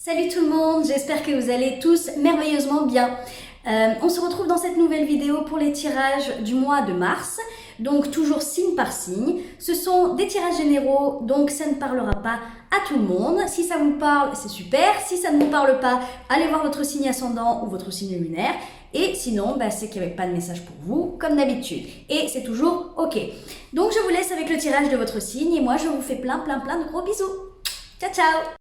Salut tout le monde, j'espère que vous allez tous merveilleusement bien. On se retrouve dans cette nouvelle vidéo pour les tirages du mois de mars, donc toujours signe par signe. Ce sont des tirages généraux, donc ça ne parlera pas à tout le monde. Si ça vous parle, c'est super. Si ça ne vous parle pas, allez voir votre signe ascendant ou votre signe lunaire. Et sinon, c'est qu'il n'y avait pas de message pour vous, comme d'habitude. Et c'est toujours OK. Donc je vous laisse avec le tirage de votre signe et moi je vous fais plein de gros bisous. Ciao, ciao!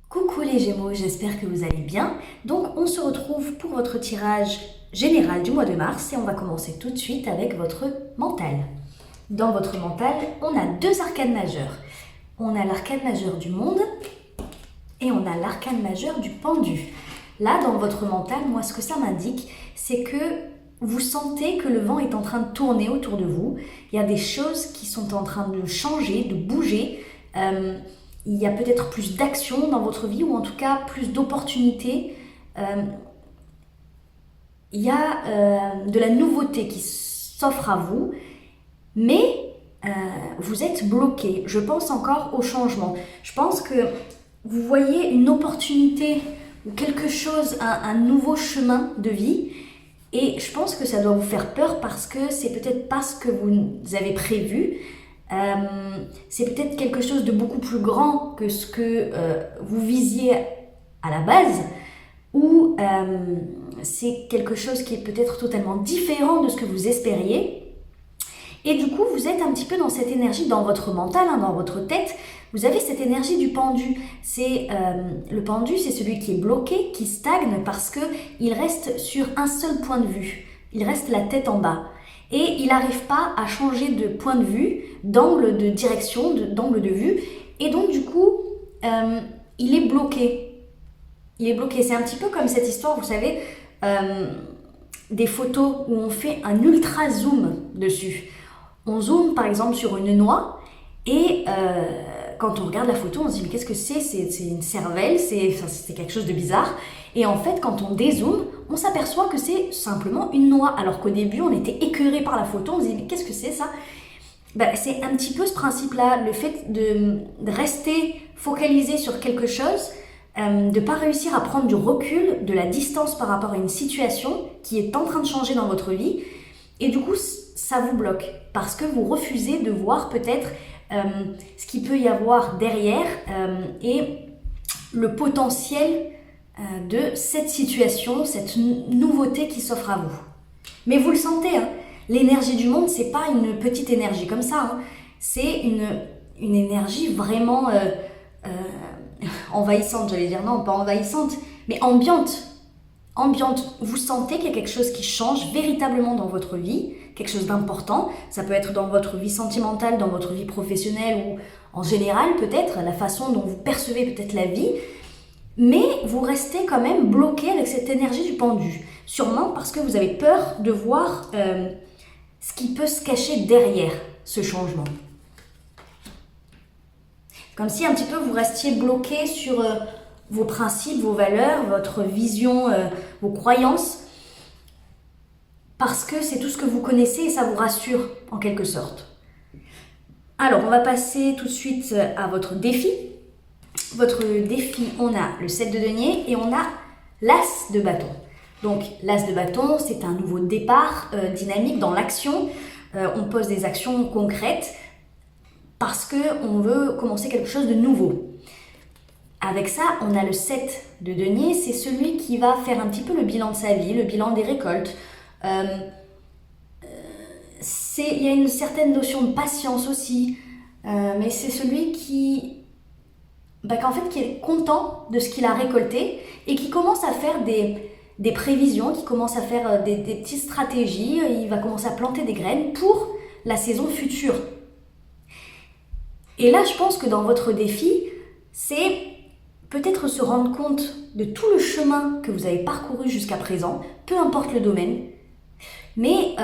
Coucou les Gémeaux, j'espère que vous allez bien. Donc on se retrouve pour votre tirage général du mois de mars et on va commencer tout de suite avec votre mental. Dans votre mental, on a deux arcanes majeures. On a l'arcane majeur du monde et on a l'arcane majeur du pendu. Là, dans votre mental, moi ce que ça m'indique, c'est que vous sentez que le vent est en train de tourner autour de vous. Il y a des choses qui sont en train de changer, de bouger. Il y a peut-être plus d'action dans votre vie ou en tout cas plus d'opportunités. Il y a de la nouveauté qui s'offre à vous, mais vous êtes bloqué. Je pense encore au changement. Je pense que vous voyez une opportunité ou quelque chose, un nouveau chemin de vie. Et je pense que ça doit vous faire peur parce que c'est peut-être pas ce que vous avez prévu. C'est peut-être quelque chose de beaucoup plus grand que ce que vous visiez à la base, ou c'est quelque chose qui est peut-être totalement différent de ce que vous espériez. Et du coup, vous êtes un petit peu dans cette énergie, dans votre mental, dans votre tête, vous avez cette énergie du pendu. Le pendu, c'est celui qui est bloqué, qui stagne parce qu'il reste sur un seul point de vue. Il reste la tête en bas. Et il n'arrive pas à changer de point de vue, d'angle de direction, d'angle de vue. Et donc, du coup, il est bloqué. Il est bloqué. C'est un petit peu comme cette histoire, vous savez, des photos où on fait un ultra zoom dessus. On zoome, par exemple, sur une noix et quand on regarde la photo, on se dit « mais qu'est-ce que c'est ? C'est une cervelle, c'est quelque chose de bizarre. » Et en fait, quand on dézoome, on s'aperçoit que c'est simplement une noix. Alors qu'au début, on était écœuré par la photo, on se dit « mais qu'est-ce que c'est ça ?» C'est un petit peu ce principe-là, le fait de rester focalisé sur quelque chose, de ne pas réussir à prendre du recul, de la distance par rapport à une situation qui est en train de changer dans votre vie. Et du coup, ça vous bloque parce que vous refusez de voir peut-être ce qu'il peut y avoir derrière et le potentiel de cette situation, cette nouveauté qui s'offre à vous. Mais vous le sentez, l'énergie du monde, c'est pas une petite énergie comme ça, c'est une énergie vraiment envahissante, j'allais dire, non, pas envahissante, mais ambiante. Vous sentez qu'il y a quelque chose qui change véritablement dans votre vie, quelque chose d'important. Ça peut être dans votre vie sentimentale, dans votre vie professionnelle ou en général peut-être, la façon dont vous percevez peut-être la vie. Mais vous restez quand même bloqué avec cette énergie du pendu. Sûrement parce que vous avez peur de voir ce qui peut se cacher derrière ce changement. Comme si un petit peu vous restiez bloqué sur vos principes, vos valeurs, votre vision, vos croyances. Parce que c'est tout ce que vous connaissez et ça vous rassure en quelque sorte. Alors, on va passer tout de suite à votre défi. Votre défi, on a le 7 de denier et on a l'as de bâton. Donc, l'as de bâton, c'est un nouveau départ dynamique dans l'action. On pose des actions concrètes parce qu'on veut commencer quelque chose de nouveau. Avec ça, on a le 7 de denier, c'est celui qui va faire un petit peu le bilan de sa vie, le bilan des récoltes. il y a une certaine notion de patience aussi, mais c'est celui qu'en fait, qui est content de ce qu'il a récolté et qui commence à faire des prévisions, qui commence à faire des petites stratégies, il va commencer à planter des graines pour la saison future. Et là, je pense que dans votre défi, c'est peut-être se rendre compte de tout le chemin que vous avez parcouru jusqu'à présent, peu importe le domaine, mais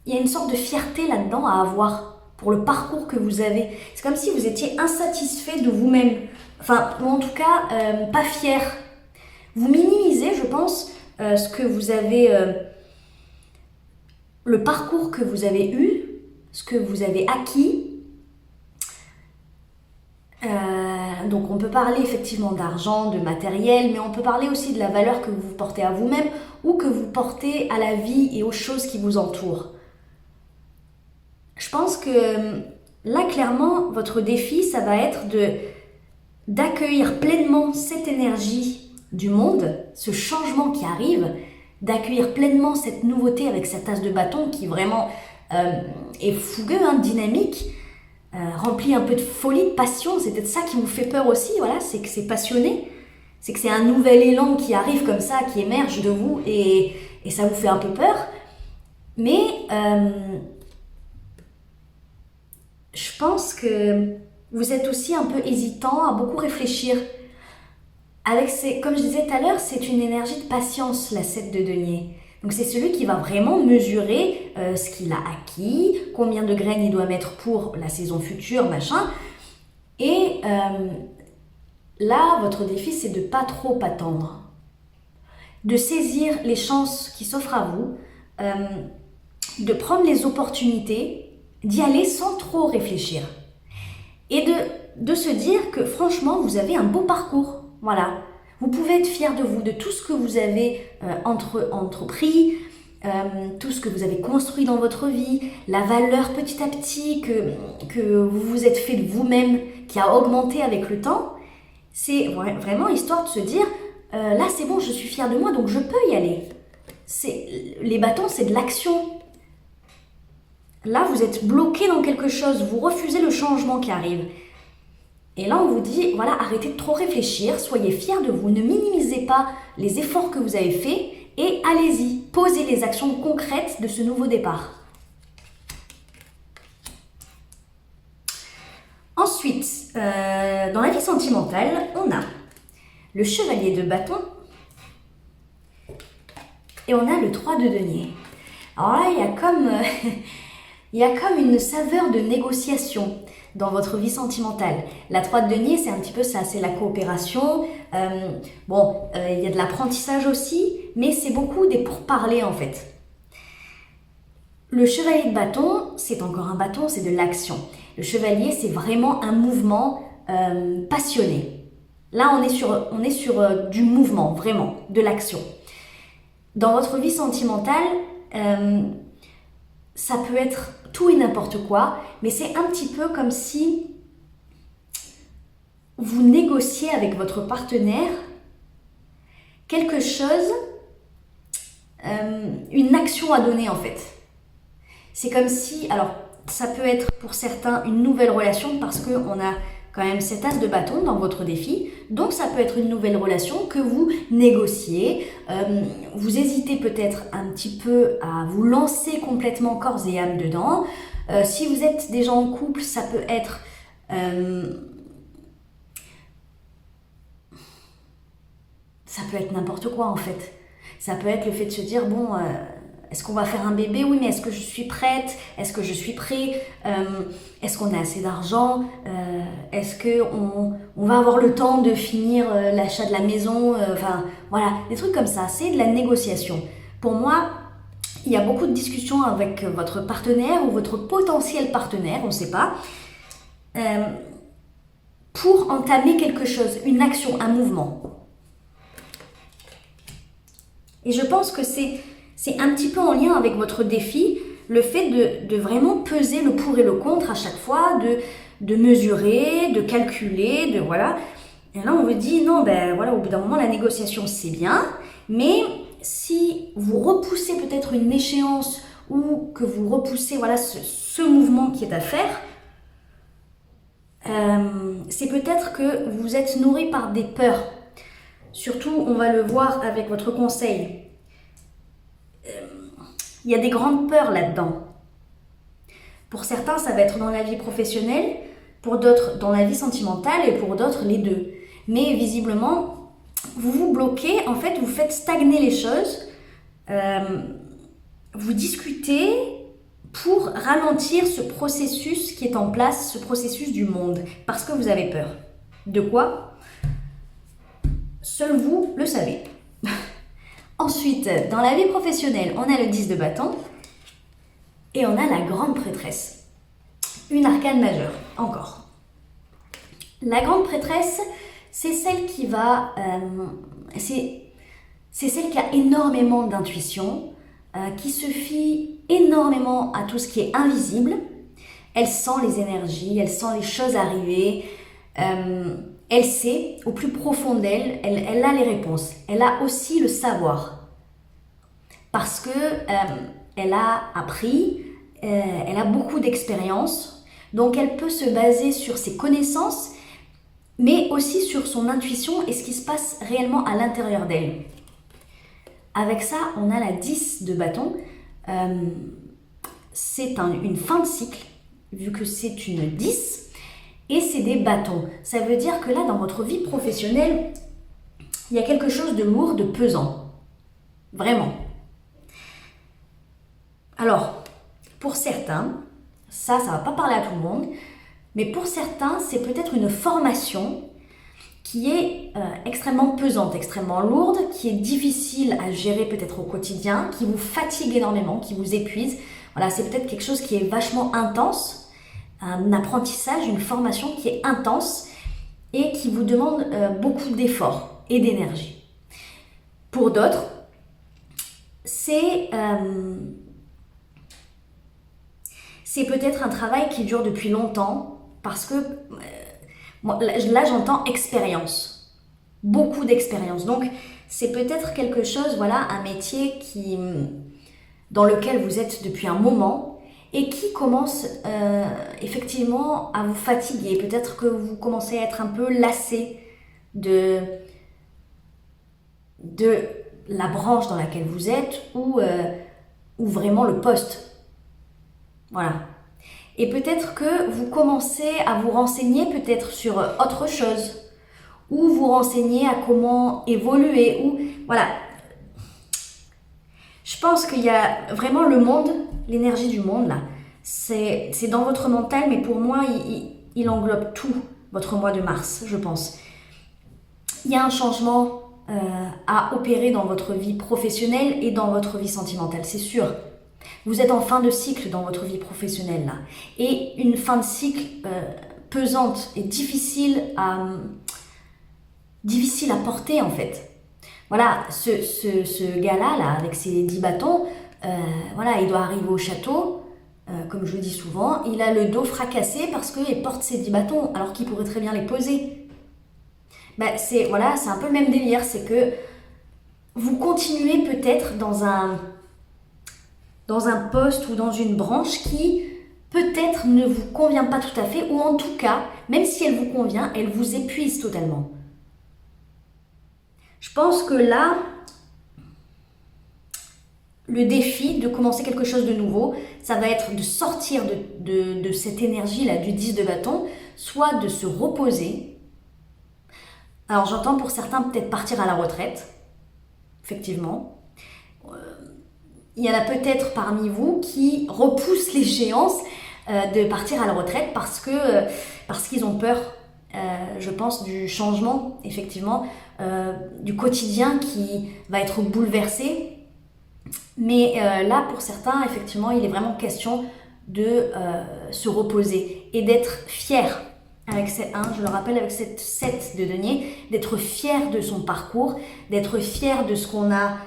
il y a une sorte de fierté là-dedans à avoir pour le parcours que vous avez. C'est comme si vous étiez insatisfait de vous-même, enfin, ou en tout cas, pas fier. Vous minimisez, je pense, ce que vous avez, le parcours que vous avez eu, ce que vous avez acquis. Donc on peut parler effectivement d'argent, de matériel, mais on peut parler aussi de la valeur que vous portez à vous-même ou que vous portez à la vie et aux choses qui vous entourent. Je pense que là, clairement, votre défi, ça va être d'accueillir pleinement cette énergie du monde, ce changement qui arrive, d'accueillir pleinement cette nouveauté avec cette as de bâton qui vraiment est fougueux, dynamique, rempli un peu de folie, de passion. C'est peut-être ça qui vous fait peur aussi, voilà, c'est que c'est passionné, c'est que c'est un nouvel élan qui arrive comme ça, qui émerge de vous et ça vous fait un peu peur. Mais je pense que vous êtes aussi un peu hésitant à beaucoup réfléchir. Comme je disais tout à l'heure, c'est une énergie de patience, la 7 de denier. Donc c'est celui qui va vraiment mesurer ce qu'il a acquis, combien de graines il doit mettre pour la saison future, machin. Et là, votre défi, c'est de ne pas trop attendre. De saisir les chances qui s'offrent à vous, de prendre les opportunités, d'y aller sans trop réfléchir. Et de se dire que franchement, vous avez un beau parcours. Voilà. Vous pouvez être fier de vous, de tout ce que vous avez entrepris, tout ce que vous avez construit dans votre vie, la valeur petit à petit que vous vous êtes fait de vous-même, qui a augmenté avec le temps. C'est vraiment histoire de se dire, là c'est bon, je suis fière de moi, donc je peux y aller. Les bâtons, c'est de l'action. Là, vous êtes bloqué dans quelque chose, vous refusez le changement qui arrive. Et là, on vous dit, voilà, arrêtez de trop réfléchir, soyez fiers de vous, ne minimisez pas les efforts que vous avez faits et allez-y, posez les actions concrètes de ce nouveau départ. Ensuite, dans la vie sentimentale, on a le chevalier de bâton et on a le 3 de denier. Alors là, il y a comme une saveur de négociation dans votre vie sentimentale. La 3 de denier, c'est un petit peu ça, c'est la coopération. Il y a de l'apprentissage aussi, mais c'est beaucoup des pourparlers en fait. Le chevalier de bâton, c'est encore un bâton, c'est de l'action. Le chevalier, c'est vraiment un mouvement passionné. Là, on est sur du mouvement, vraiment, de l'action. Dans votre vie sentimentale, ça peut être tout et n'importe quoi, mais c'est un petit peu comme si vous négociez avec votre partenaire quelque chose, une action à donner en fait. C'est comme si, alors ça peut être pour certains une nouvelle relation parce qu'on a quand même cet as de bâton dans votre défi, donc ça peut être une nouvelle relation que vous négociez, vous hésitez peut-être un petit peu à vous lancer complètement corps et âme dedans. Si vous êtes déjà en couple, ça peut être n'importe quoi en fait. Ça peut être le fait de se dire, bon, est-ce qu'on va faire un bébé? Oui, mais est-ce que je suis prête? Est-ce que je suis prêt? Est-ce qu'on a assez d'argent? Est-ce qu'on va avoir le temps de finir l'achat de la maison? Enfin, voilà, des trucs comme ça. C'est de la négociation. Pour moi, il y a beaucoup de discussions avec votre partenaire ou votre potentiel partenaire, on ne sait pas, pour entamer quelque chose, une action, un mouvement. Et je pense que c'est un petit peu en lien avec votre défi, le fait de vraiment peser le pour et le contre à chaque fois, de mesurer, de calculer, de voilà. Et là, on vous dit, non, ben voilà, au bout d'un moment, la négociation, c'est bien, mais si vous repoussez peut-être une échéance ou que vous repoussez voilà, ce mouvement qui est à faire, c'est peut-être que vous êtes nourri par des peurs. Surtout, on va le voir avec votre conseil. Il y a des grandes peurs là-dedans. Pour certains, ça va être dans la vie professionnelle, pour d'autres dans la vie sentimentale et pour d'autres les deux. Mais visiblement, vous vous bloquez, en fait, vous faites stagner les choses, vous discutez pour ralentir ce processus qui est en place, ce processus du monde, parce que vous avez peur. De quoi? Seul vous le savez. Ensuite, dans la vie professionnelle, on a le 10 de bâton et on a la grande prêtresse. Une arcane majeure, encore. La grande prêtresse, c'est celle qui va... c'est celle qui a énormément d'intuition, qui se fie énormément à tout ce qui est invisible. Elle sent les énergies, elle sent les choses arriver. Elle sait, au plus profond d'elle, elle a les réponses. Elle a aussi le savoir. Parce que elle a appris, elle a beaucoup d'expérience. Donc elle peut se baser sur ses connaissances, mais aussi sur son intuition et ce qui se passe réellement à l'intérieur d'elle. Avec ça, on a la 10 de bâton. C'est une fin de cycle, vu que c'est une 10. Et c'est des bâtons. Ça veut dire que là, dans votre vie professionnelle, il y a quelque chose de lourd, de pesant. Vraiment. Alors, pour certains, ça va pas parler à tout le monde, mais pour certains, c'est peut-être une formation qui est extrêmement pesante, extrêmement lourde, qui est difficile à gérer peut-être au quotidien, qui vous fatigue énormément, qui vous épuise. Voilà, c'est peut-être quelque chose qui est vachement intense, un apprentissage, une formation qui est intense et qui vous demande beaucoup d'efforts et d'énergie. Pour d'autres, c'est peut-être un travail qui dure depuis longtemps parce que là j'entends expérience, beaucoup d'expérience. Donc c'est peut-être quelque chose, voilà, un métier dans lequel vous êtes depuis un moment et qui commence effectivement à vous fatiguer. Peut-être que vous commencez à être un peu lassé de la branche dans laquelle vous êtes ou vraiment le poste. Voilà. Et peut-être que vous commencez à vous renseigner peut-être sur autre chose ou vous renseigner à comment évoluer ou voilà. Je pense qu'il y a vraiment le monde, l'énergie du monde là, c'est dans votre mental, mais pour moi, il englobe tout votre mois de mars, je pense. Il y a un changement à opérer dans votre vie professionnelle et dans votre vie sentimentale, c'est sûr. Vous êtes en fin de cycle dans votre vie professionnelle là, et une fin de cycle pesante et difficile à porter en fait. Voilà, ce gars-là, là, avec ses 10 bâtons, voilà, il doit arriver au château, comme je le dis souvent, il a le dos fracassé parce qu'il porte ses 10 bâtons, alors qu'il pourrait très bien les poser. Ben, c'est un peu le même délire, c'est que vous continuez peut-être dans un poste ou dans une branche qui peut-être ne vous convient pas tout à fait, ou en tout cas, même si elle vous convient, elle vous épuise totalement. Je pense que là, le défi de commencer quelque chose de nouveau, ça va être de sortir de cette énergie-là du 10 de bâton, soit de se reposer. Alors j'entends pour certains peut-être partir à la retraite, effectivement. Il y en a peut-être parmi vous qui repoussent l'échéance de partir à la retraite parce qu'ils ont peur, je pense, du changement, effectivement, du quotidien qui va être bouleversé. Mais là, pour certains, effectivement, il est vraiment question de se reposer et d'être fier avec cette 1, je le rappelle, avec cette 7 de denier, d'être fier de son parcours, d'être fier de ce qu'on a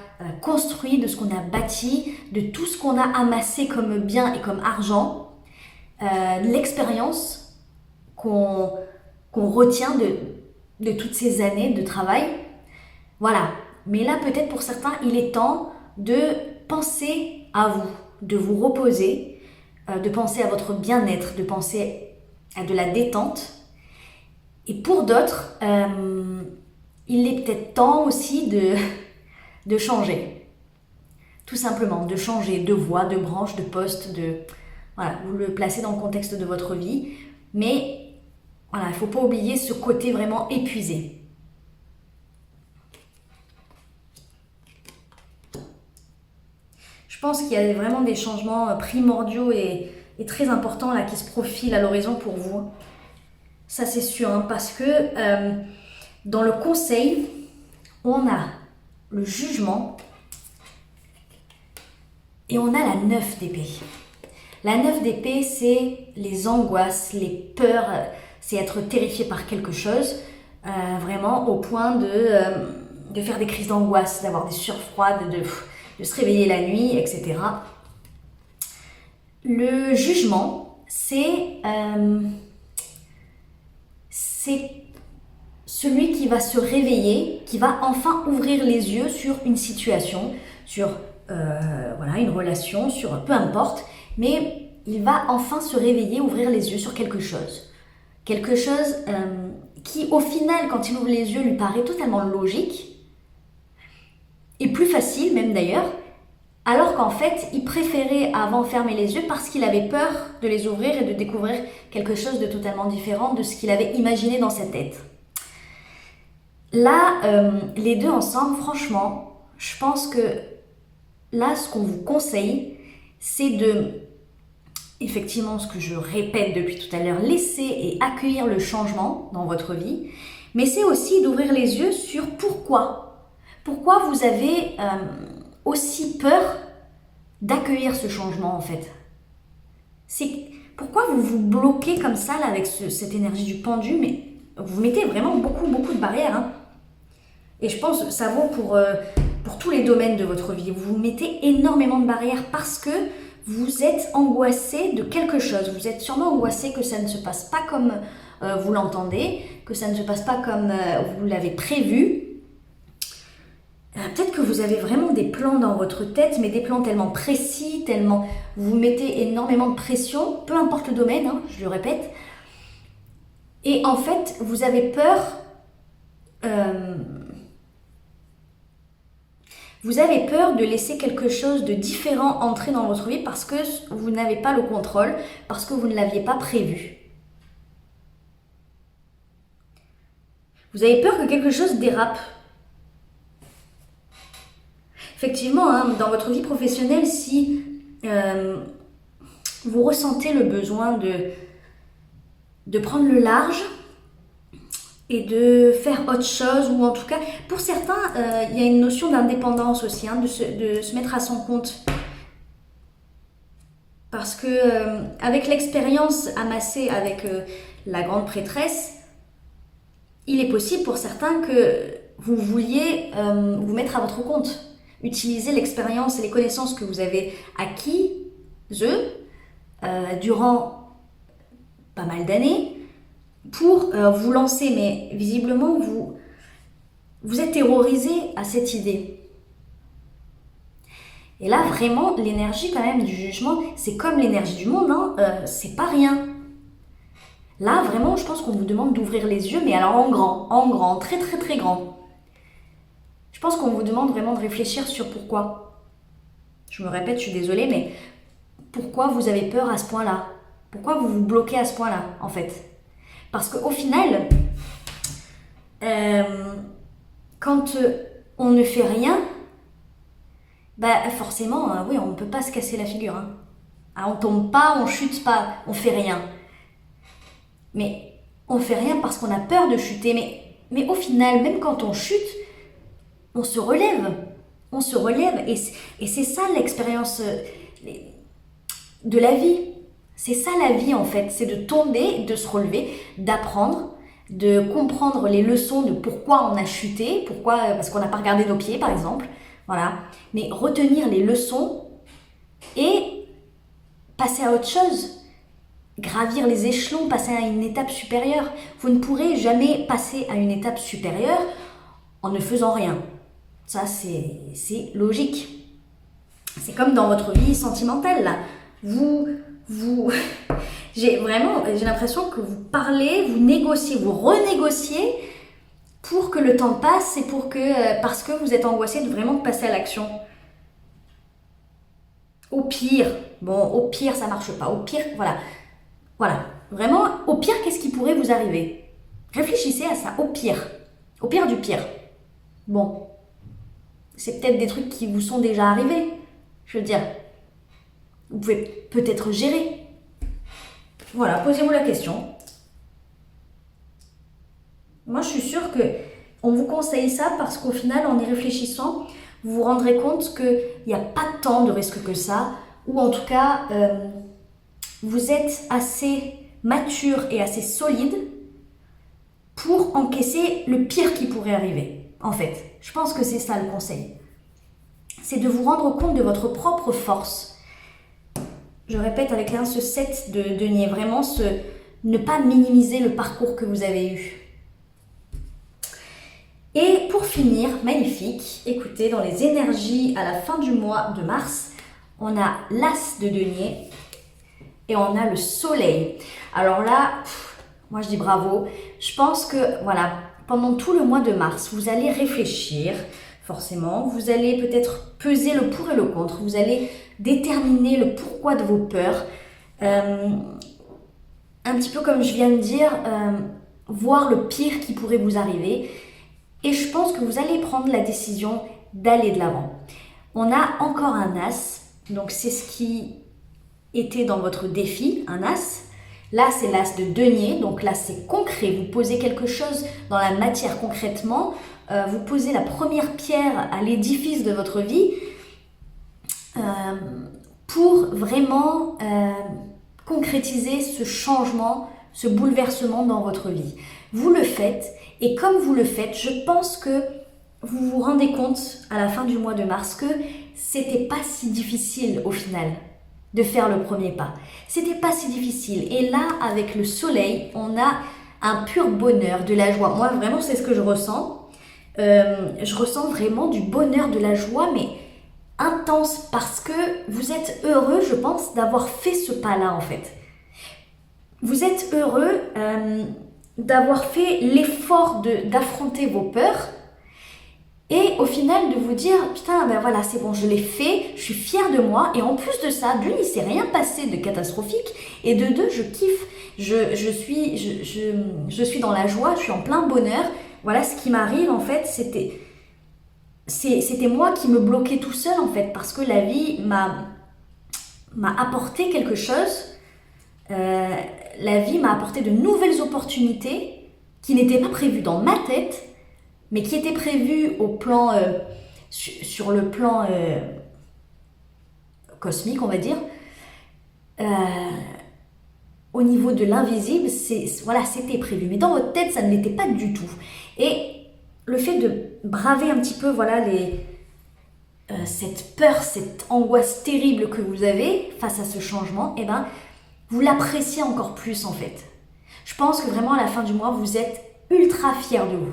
construit, de ce qu'on a bâti, de tout ce qu'on a amassé comme bien et comme argent, l'expérience qu'on retient de toutes ces années de travail. Voilà. Mais là, peut-être pour certains, il est temps de penser à vous, de vous reposer, de penser à votre bien-être, de penser à de la détente. Et pour d'autres, il est peut-être temps aussi de changer. Tout simplement, de changer de voie, de branche, de poste, voilà, vous le placez dans le contexte de votre vie. Mais voilà, il ne faut pas oublier ce côté vraiment épuisé. Je pense qu'il y a vraiment des changements primordiaux et très importants là, qui se profilent à l'horizon pour vous. Ça c'est sûr, hein, parce que dans le conseil, on a le jugement et on a la 9 d'épée. La 9 d'épée, c'est les angoisses, les peurs, c'est être terrifié par quelque chose, vraiment au point de faire des crises d'angoisse, d'avoir des sueurs froides, de se réveiller la nuit, etc. Le jugement, c'est celui qui va se réveiller, qui va enfin ouvrir les yeux sur une situation, sur voilà, une relation, sur peu importe, mais il va enfin se réveiller, ouvrir les yeux sur quelque chose. Quelque chose qui, au final, quand il ouvre les yeux, lui paraît totalement logique, et plus facile même d'ailleurs, alors qu'en fait, il préférait avant fermer les yeux parce qu'il avait peur de les ouvrir et de découvrir quelque chose de totalement différent de ce qu'il avait imaginé dans sa tête. Là, les deux ensemble, franchement, je pense que là, ce qu'on vous conseille, c'est de, effectivement, ce que je répète depuis tout à l'heure, laisser et accueillir le changement dans votre vie, mais c'est aussi d'ouvrir les yeux sur pourquoi. Pourquoi vous avez aussi peur d'accueillir ce changement en fait. C'est pourquoi vous vous bloquez comme ça là, avec cette énergie du pendu, mais vous mettez vraiment beaucoup de barrières. Hein. Et je pense que ça vaut pour tous les domaines de votre vie. Vous mettez énormément de barrières parce que vous êtes angoissé de quelque chose. Vous êtes sûrement angoissé que ça ne se passe pas comme vous l'entendez, que ça ne se passe pas comme vous l'avez prévu. Peut-être que vous avez vraiment des plans dans votre tête, mais des plans tellement précis, tellement vous mettez énormément de pression, peu importe le domaine, hein, je le répète. Et en fait, vous avez peur, de laisser quelque chose de différent entrer dans votre vie parce que vous n'avez pas le contrôle, parce que vous ne l'aviez pas prévu. Vous avez peur que quelque chose dérape. Effectivement, hein, dans votre vie professionnelle, si vous ressentez le besoin de prendre le large et de faire autre chose, ou en tout cas, pour certains, il y a une notion d'indépendance aussi, hein, de se mettre à son compte. Parce que avec l'expérience amassée avec la grande prêtresse, il est possible pour certains que vous vouliez vous mettre à votre compte. Utiliser l'expérience et les connaissances que vous avez acquises durant pas mal d'années pour vous lancer. Mais visiblement, vous êtes terrorisé à cette idée. Et là, vraiment, l'énergie quand même du jugement, c'est comme l'énergie du monde, hein, c'est pas rien. Là, vraiment, je pense qu'on vous demande d'ouvrir les yeux, mais alors en grand, très grand. Je pense qu'on vous demande vraiment de réfléchir sur pourquoi. Je me répète, je suis désolée, mais pourquoi vous avez peur à ce point-là? Pourquoi vous vous bloquez à ce point-là, en fait? Parce qu'au final, quand on ne fait rien, bah forcément, oui, on ne peut pas se casser la figure. Hein. Ah, on tombe pas, on chute pas, on fait rien. Mais on fait rien parce qu'on a peur de chuter. Mais au final, même quand on chute, on se relève. On se relève. Et c'est ça l'expérience de la vie. C'est ça la vie en fait. C'est de tomber, de se relever, d'apprendre, de comprendre les leçons de pourquoi on a chuté, parce qu'on n'a pas regardé nos pieds par exemple. Voilà. Mais retenir les leçons et passer à autre chose. Gravir les échelons, passer à une étape supérieure. Vous ne pourrez jamais passer à une étape supérieure en ne faisant rien. Ça, c'est logique. C'est comme dans votre vie sentimentale, là. Vous, j'ai l'impression que vous parlez, vous négociez, vous renégociez pour que le temps passe et parce que vous êtes angoissé de vraiment passer à l'action. Au pire, ça marche pas. Au pire, voilà. Vraiment, au pire, qu'est-ce qui pourrait vous arriver? Réfléchissez à ça, au pire du pire. Bon, c'est peut-être des trucs qui vous sont déjà arrivés. Je veux dire, vous pouvez peut-être gérer. Voilà, posez-vous la question. Moi, je suis sûre que on vous conseille ça parce qu'au final, en y réfléchissant, vous vous rendrez compte qu'il n'y a pas tant de risques que ça, ou en tout cas, vous êtes assez mature et assez solide pour encaisser le pire qui pourrait arriver. En fait, je pense que c'est ça le conseil. C'est de vous rendre compte de votre propre force. Je répète avec ce 7 de denier, vraiment ne pas minimiser le parcours que vous avez eu. Et pour finir, magnifique, écoutez, dans les énergies à la fin du mois de mars, on a l'As de denier et on a le soleil. Alors là, moi je dis bravo. Je pense que voilà, pendant tout le mois de mars, vous allez réfléchir, forcément. Vous allez peut-être peser le pour et le contre. Vous allez déterminer le pourquoi de vos peurs. Un petit peu comme je viens de dire, voir le pire qui pourrait vous arriver. Et je pense que vous allez prendre la décision d'aller de l'avant. On a encore un As. Donc c'est ce qui était dans votre défi, un As. Là, c'est l'As de denier. Donc là, c'est concret. Vous posez quelque chose dans la matière concrètement. Vous posez la première pierre à l'édifice de votre vie pour vraiment concrétiser ce changement, ce bouleversement dans votre vie. Vous le faites et comme vous le faites, je pense que vous vous rendez compte à la fin du mois de mars que c'était pas si difficile au final de faire le premier pas. C'était pas si difficile. Et là, avec le soleil, on a un pur bonheur, de la joie. Moi, vraiment, c'est ce que je ressens. Je ressens vraiment du bonheur, de la joie, mais intense parce que vous êtes heureux, je pense, d'avoir fait ce pas-là en fait. Vous êtes heureux d'avoir fait l'effort d'affronter vos peurs et au final de vous dire putain ben voilà c'est bon je l'ai fait, je suis fière de moi et en plus de ça, d'une il s'est rien passé de catastrophique et de deux je kiffe, je suis dans la joie, je suis en plein bonheur. Voilà ce qui m'arrive en fait, c'était moi qui me bloquais tout seul en fait parce que la vie m'a apporté quelque chose. La vie m'a apporté de nouvelles opportunités qui n'étaient pas prévues dans ma tête mais qui étaient prévues au plan sur le plan cosmique on va dire. Au niveau de l'invisible c'était prévu mais dans votre tête ça ne l'était pas du tout et le fait de braver un petit peu cette peur, cette angoisse terrible que vous avez face à ce changement, eh ben, vous l'appréciez encore plus en fait. Je pense que vraiment à la fin du mois, vous êtes ultra fiers de vous.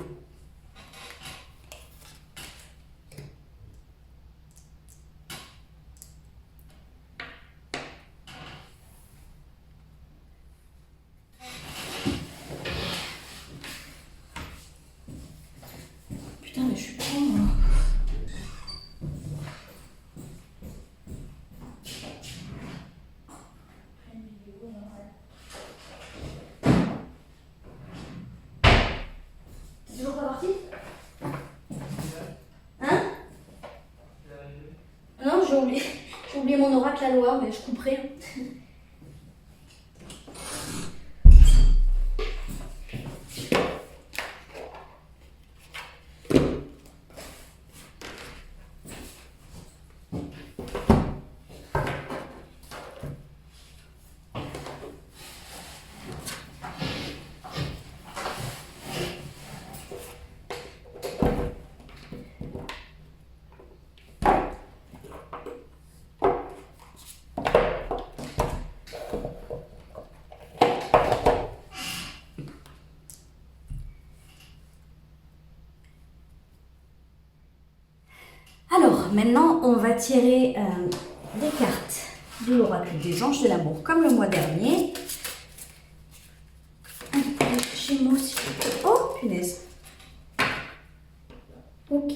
Putain, mais je suis con, moi. T'es toujours pas parti? Hein? Non, j'ai oublié mon oracle à loi, mais je couperai. Alors maintenant, on va tirer des cartes de l'oracle des anges de l'amour, comme le mois dernier. Chez moi aussi. Oh, punaise. Ok.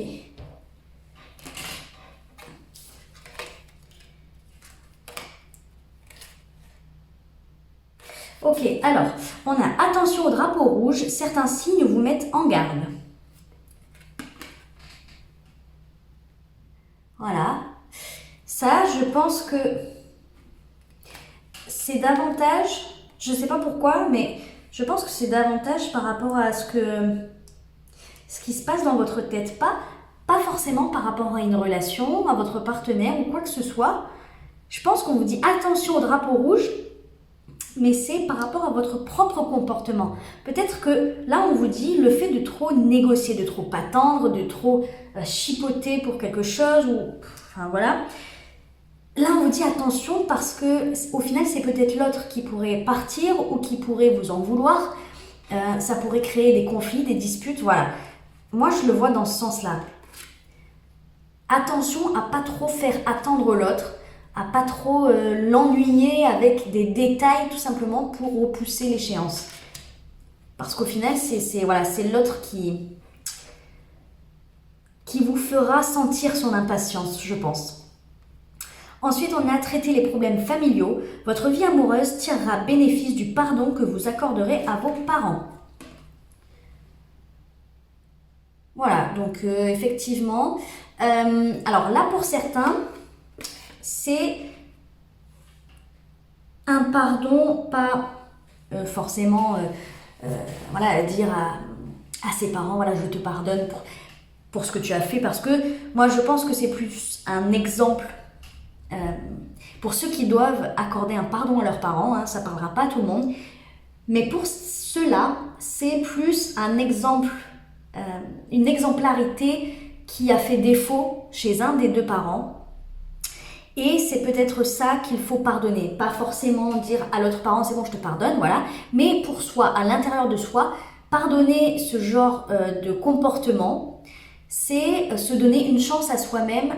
Ok, alors, on a attention au drapeau rouge, certains signes vous mettent en garde. Voilà. Ça, je pense que c'est davantage, je ne sais pas pourquoi, mais je pense que c'est davantage par rapport à ce qui se passe dans votre tête. Pas forcément par rapport à une relation, à votre partenaire ou quoi que ce soit. Je pense qu'on vous dit attention au drapeau rouge, mais c'est par rapport à votre propre comportement. Peut-être que là, on vous dit le fait de trop négocier, de trop attendre, de trop chipoter pour quelque chose, ou enfin voilà. Là, on vous dit attention parce que au final, c'est peut-être l'autre qui pourrait partir ou qui pourrait vous en vouloir. Ça pourrait créer des conflits, des disputes, voilà. Moi, je le vois dans ce sens-là. Attention à pas trop faire attendre l'autre, à pas trop l'ennuyer avec des détails tout simplement pour repousser l'échéance. Parce qu'au final, c'est l'autre qui vous fera sentir son impatience, je pense. Ensuite, on a traité les problèmes familiaux. Votre vie amoureuse tirera bénéfice du pardon que vous accorderez à vos parents. Voilà, donc effectivement. Alors là, pour certains, c'est un pardon, pas forcément voilà, dire à ses parents, voilà, je te pardonne pour ce que tu as fait, parce que moi je pense que c'est plus un exemple pour ceux qui doivent accorder un pardon à leurs parents, hein, ça ne parlera pas à tout le monde, mais pour ceux-là, c'est plus un exemple, une exemplarité qui a fait défaut chez un des deux parents. Et c'est peut-être ça qu'il faut pardonner. Pas forcément dire à l'autre parent, c'est bon, je te pardonne, voilà. Mais pour soi, à l'intérieur de soi, pardonner ce genre de comportement, c'est se donner une chance à soi-même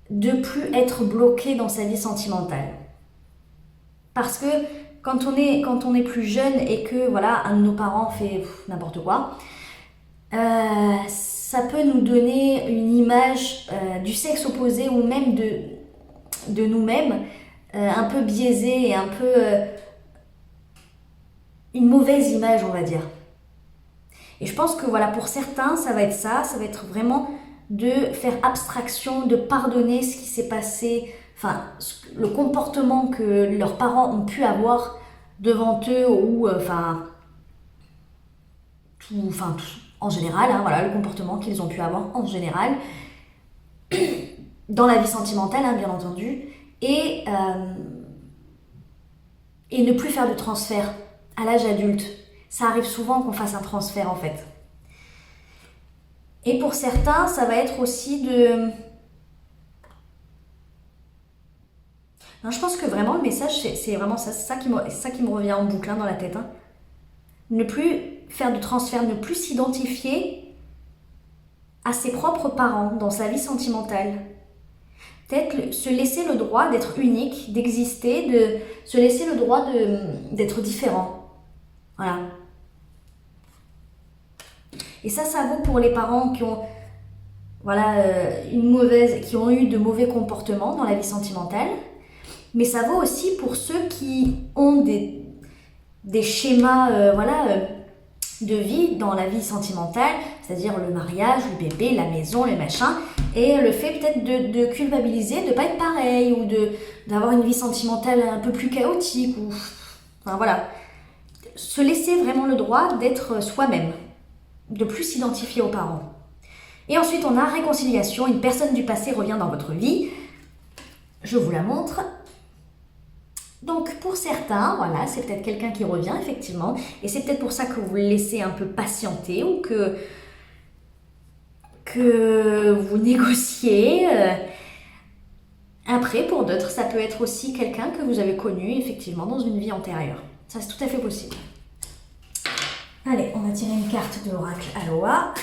de plus être bloqué dans sa vie sentimentale. Parce que quand on est plus jeune et que voilà, un de nos parents fait n'importe quoi, ça peut nous donner une image du sexe opposé ou même de nous-mêmes un peu biaisée et un peu une mauvaise image, on va dire. Et je pense que voilà, pour certains, ça va être vraiment de faire abstraction, de pardonner ce qui s'est passé, enfin le comportement que leurs parents ont pu avoir devant eux ou tout en général, hein, voilà, le comportement qu'ils ont pu avoir en général, dans la vie sentimentale, hein, bien entendu, et ne plus faire de transfert à l'âge adulte. Ça arrive souvent qu'on fasse un transfert en fait. Et pour certains, ça va être aussi de... Non, je pense que vraiment le message, c'est vraiment ça, c'est ça qui me revient en boucle hein, dans la tête. Hein. Ne plus faire de transfert, ne plus s'identifier à ses propres parents dans sa vie sentimentale. Peut-être se laisser le droit d'être unique, d'exister, de se laisser le droit d'être différent. Voilà. Et ça vaut pour les parents qui ont qui ont eu de mauvais comportements dans la vie sentimentale, mais ça vaut aussi pour ceux qui ont des schémas de vie dans la vie sentimentale, c'est-à-dire le mariage, le bébé, la maison, le machin, et le fait peut-être de culpabiliser, de ne pas être pareil, ou d'avoir une vie sentimentale un peu plus chaotique, ou enfin voilà. Se laisser vraiment le droit d'être soi-même, de plus s'identifier aux parents. Et ensuite, on a réconciliation, une personne du passé revient dans votre vie. Je vous la montre. Donc pour certains, voilà, c'est peut-être quelqu'un qui revient effectivement, et c'est peut-être pour ça que vous le laissez un peu patienter ou que vous négociez. Après, pour d'autres, ça peut être aussi quelqu'un que vous avez connu effectivement dans une vie antérieure. Ça, c'est tout à fait possible. Allez, on va tirer une carte de l'oracle Aloha.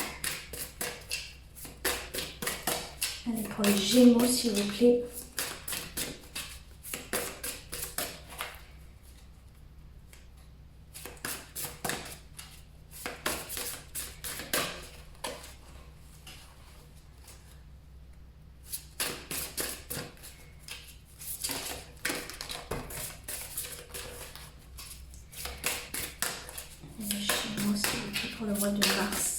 Allez, pour les Gémeaux, s'il vous plaît. Les Gémeaux, s'il vous plaît, pour le mois de mars.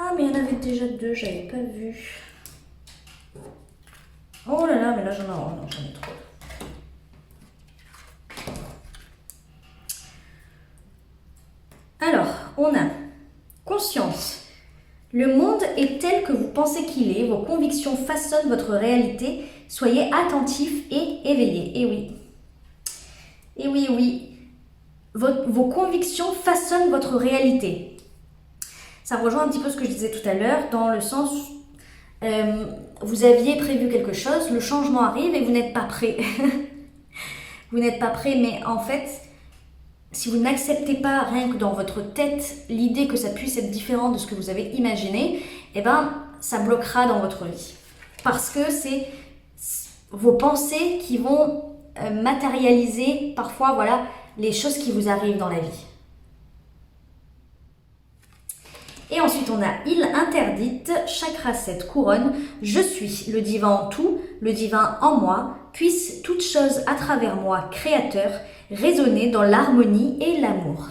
Ah, mais il y en avait déjà deux, j'avais pas vu. Oh là là, mais là j'en ai, oh non, j'en ai trop. Alors, on a conscience. Le monde est tel que vous pensez qu'il est, vos convictions façonnent votre réalité, soyez attentifs et éveillés. Et oui. Et oui, oui. Vos convictions façonnent votre réalité. Ça rejoint un petit peu ce que je disais tout à l'heure, dans le sens, vous aviez prévu quelque chose, le changement arrive et vous n'êtes pas prêt. Vous n'êtes pas prêt, mais en fait, si vous n'acceptez pas, rien que dans votre tête, l'idée que ça puisse être différent de ce que vous avez imaginé, eh ben, ça bloquera dans votre vie. Parce que c'est vos pensées qui vont matérialiser parfois, voilà, les choses qui vous arrivent dans la vie. Et ensuite, on a île interdite, chakra 7, couronne. Je suis le divin en tout, le divin en moi. Puisse toute chose à travers moi, créateur, résonner dans l'harmonie et l'amour.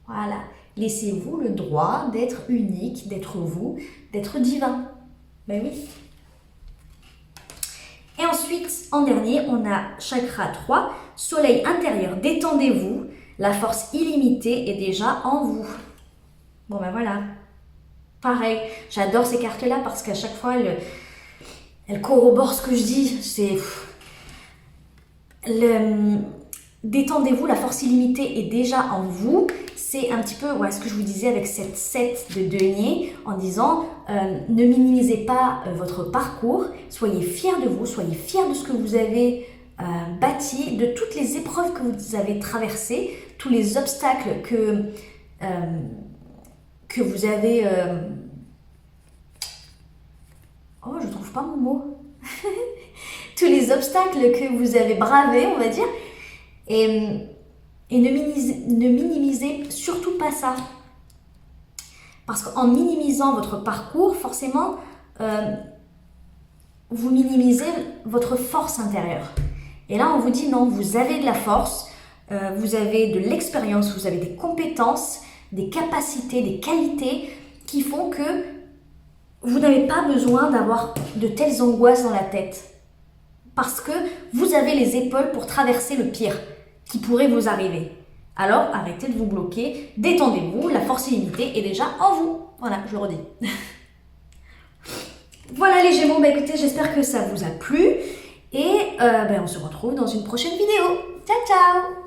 Voilà. Laissez-vous le droit d'être unique, d'être vous, d'être divin. Ben oui. Et ensuite, en dernier, on a chakra 3, soleil intérieur. Détendez-vous, la force illimitée est déjà en vous. Bon ben voilà, pareil, j'adore ces cartes-là parce qu'à chaque fois, elles corroborent ce que je dis. C'est détendez-vous, la force illimitée est déjà en vous. C'est un petit peu ce que je vous disais avec cette 7 de denier en disant ne minimisez pas votre parcours, soyez fiers de vous, soyez fiers de ce que vous avez bâti, de toutes les épreuves que vous avez traversées, tous les obstacles que vous avez... Oh, je trouve pas mon mot. Tous les obstacles que vous avez bravés, on va dire. Et ne minimisez surtout pas ça. Parce qu'en minimisant votre parcours, forcément, vous minimisez votre force intérieure. Et là, on vous dit non, vous avez de la force, vous avez de l'expérience, vous avez des compétences, des capacités, des qualités qui font que vous n'avez pas besoin d'avoir de telles angoisses dans la tête. Parce que vous avez les épaules pour traverser le pire qui pourrait vous arriver. Alors, arrêtez de vous bloquer, détendez-vous, la force illimitée est déjà en vous. Voilà, je le redis. Voilà les Gémeaux, écoutez, j'espère que ça vous a plu. Et on se retrouve dans une prochaine vidéo. Ciao, ciao!